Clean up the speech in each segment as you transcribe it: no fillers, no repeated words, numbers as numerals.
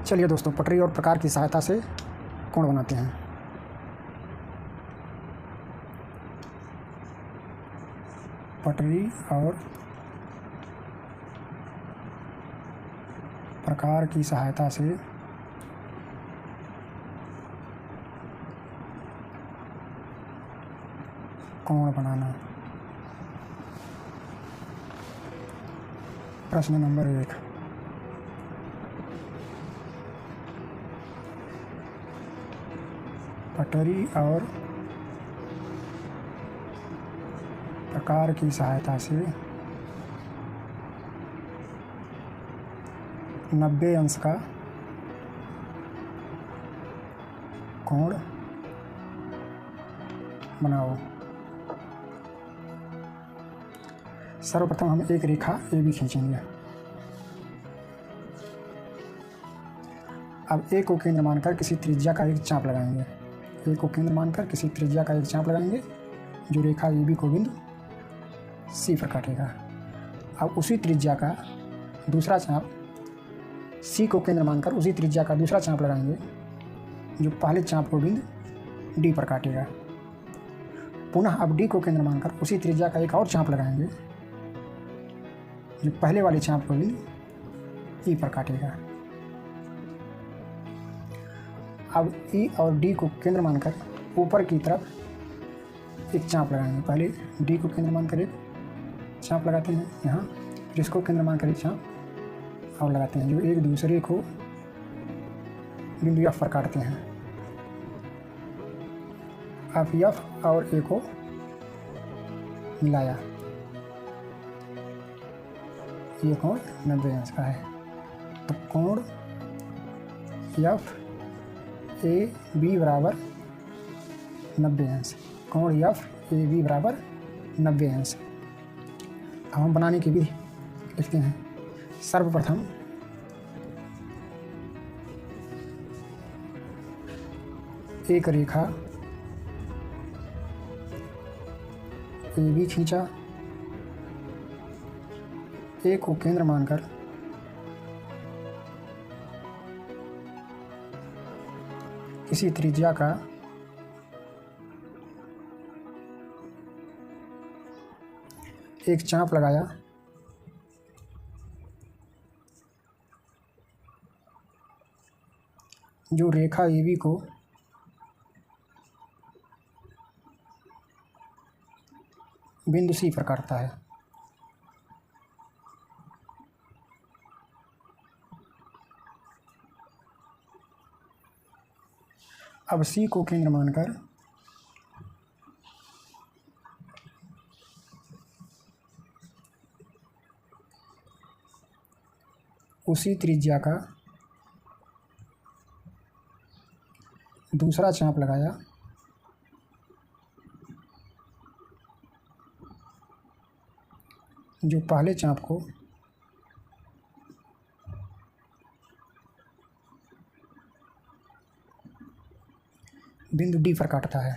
चलिए दोस्तों, पटरी और प्रकार की सहायता से कोण बनाते हैं। पटरी और प्रकार की सहायता से कोण बनाना। प्रश्न नंबर 1, पटरी और प्रकार की सहायता से 90 अंश का कोण बनाओ। सर्वप्रथम हम एक रेखा AB खींचेंगे। अब A को केंद्र मानकर किसी त्रिज्या का एक चाप लगाएंगे। A को केंद्र मानकर किसी त्रिज्या का एक चाप लगाएंगे जो रेखा AB को बिंदु C पर काटेगा। अब उसी त्रिज्या का दूसरा चाप C को केंद्र मानकर उसी त्रिज्या का दूसरा चाप लगाएंगे जो पहले चाप को बिंदु D पर काटेगा। पुनः अब D को केंद्र मानकर उसी त्रिज्या का एक और चाप लगाएंगे जो पहले वाले चाप को बिंदु E पर काटेगा। अब E और D को केंद्र मानकर ऊपर की तरफ एक चाप लगाएंगे। पहले D को केंद्र मानकर एक चाप लगाते हैं यहाँ, फिर इसको केंद्र मानकर एक चाप और लगाते हैं जो एक दूसरे को बिंदु F पर काटते हैं। अब F और A को मिलाया, ये कोण 90 अंश का है। तो कोण FAB बराबर 90 अंश। कोण FAB बराबर 90 अंश। अब हम बनाने की विधि लिखते हैं। सर्वप्रथम एक रेखा AB खींचा, A को केंद्र मानकर किसी त्रिज्या का एक चाप लगाया, जो रेखा AB को बिंदु C पर काटता है। अब C को केंद्र मानकर उसी त्रिज्या का दूसरा चाप लगाया, जो पहले चाप को बिंदु D पर काटता है।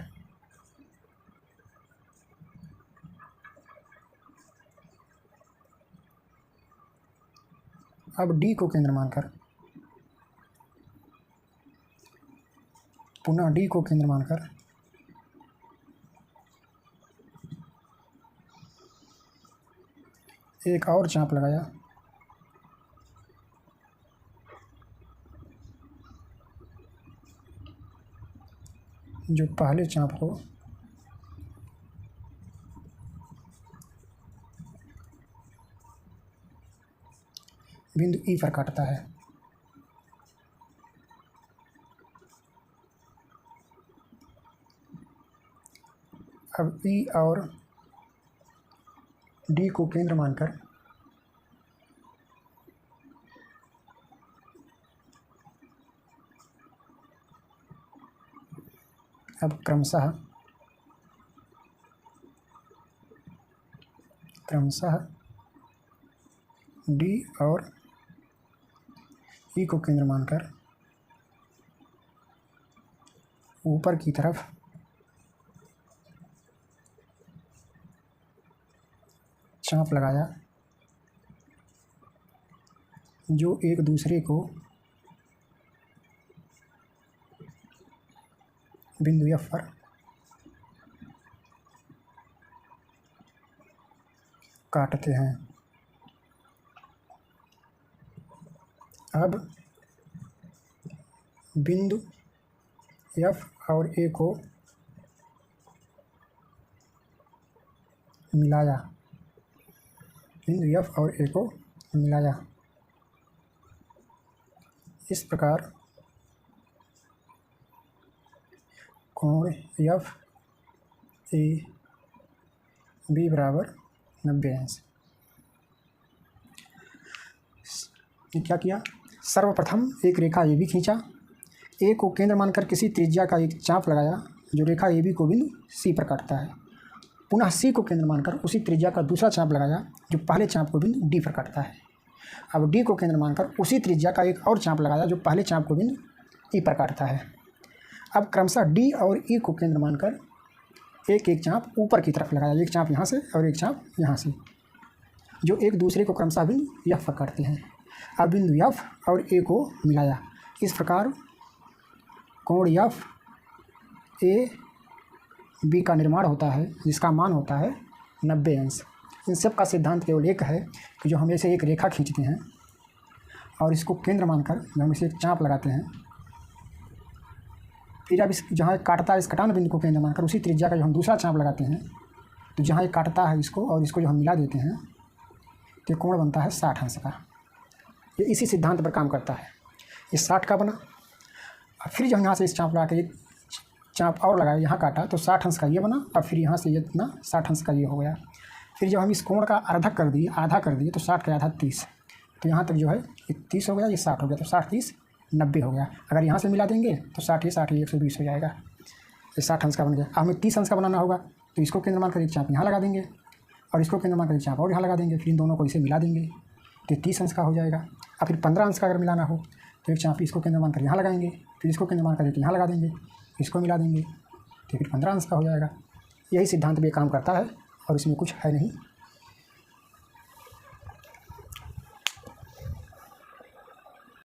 अब D को केंद्र मानकर पुनः D को केंद्र मानकर एक और चाप लगाया, जो पहले चाप को बिंदु E पर काटता है। अब E और D को केंद्र मानकर अब क्रमशः D और E को केंद्र मानकर ऊपर की तरफ चाप लगाया, जो एक दूसरे को बिंदु एफ पर काटते हैं। अब बिंदु एफ और ए को मिलाया, बिंदु एफ और ए को मिलाया। इस प्रकार कोण एफ ए बी बराबर 90 अंश। क्या किया? सर्वप्रथम एक रेखा ए बी खींचा, ए को केंद्र मानकर किसी त्रिज्या का एक चाप लगाया जो रेखा ए बी को बिंदु सी पर काटता है। पुनः सी को केंद्र मानकर उसी त्रिज्या का दूसरा चाप लगाया जो पहले चाप को बिंदु डी पर काटता है। अब डी को केंद्र मानकर उसी त्रिज्या का एक और चाप लगाया जो पहले चाप को बिंदु ई पर काटता है। अब क्रमशः डी और ई को केंद्र मानकर एक एक चाप ऊपर की तरफ लगाया, एक चाप यहाँ से और एक चाप यहाँ से, जो एक दूसरे को क्रमशः बिंदु एफ पर काटते हैं। अब बिंदु एफ और ए को मिलाया। इस प्रकार कोण एफ ए बी का निर्माण होता है जिसका मान होता है 90 अंश। इन सब का सिद्धांत केवल एक है कि जो हम ऐसे एक रेखा खींचते हैं और इसको केंद्र मानकर हम इसे एक चाप लगाते हैं, फिर अब इस जहाँ काटता है इस कटान बिंदु को केंद्र मानकर उसी त्रिज्या का जो हम दूसरा चाप लगाते हैं, तो जहाँ ये काटता है इसको और इसको जो हम मिला देते हैं तो कोण बनता है 60 अंश का। ये इसी सिद्धांत पर काम करता है। ये 60 का बना। फिर जब यहाँ से इस चाप लगा के एक चाप और लगाया, यहाँ काटा तो 60 अंश का ये बना, और फिर यहाँ से ये इतना 60 अंश का ये हो गया। फिर जब हम इस कोण का आधा कर दिए तो 60 का आधा 30, तो यहाँ तक जो है ये 30 हो गया, ये 60 हो गया, तो 60 30 90 हो गया। अगर यहाँ से मिला देंगे तो 60 120 हो जाएगा। ये 60 अंश का बन गया। अब हमें 30 अंश का बनाना होगा, तो इसको केंद्र मानकर एक चाप यहाँ लगा देंगे और इसको केंद्र मानकर एक चाप और यहाँ लगा देंगे, फिर इन दोनों को इसे मिला देंगे तो 30 अंश का हो जाएगा। और फिर 15 अंश का अगर मिलाना हो तो एक चाप इसको केंद्र मानकर यहाँ लगाएंगे, फिर इसको केंद्र मानकर एक यहाँ लगा देंगे, इसको मिला देंगे तो फिर 15 अंश का हो जाएगा। यही सिद्धांत भी काम करता है और इसमें कुछ है नहीं।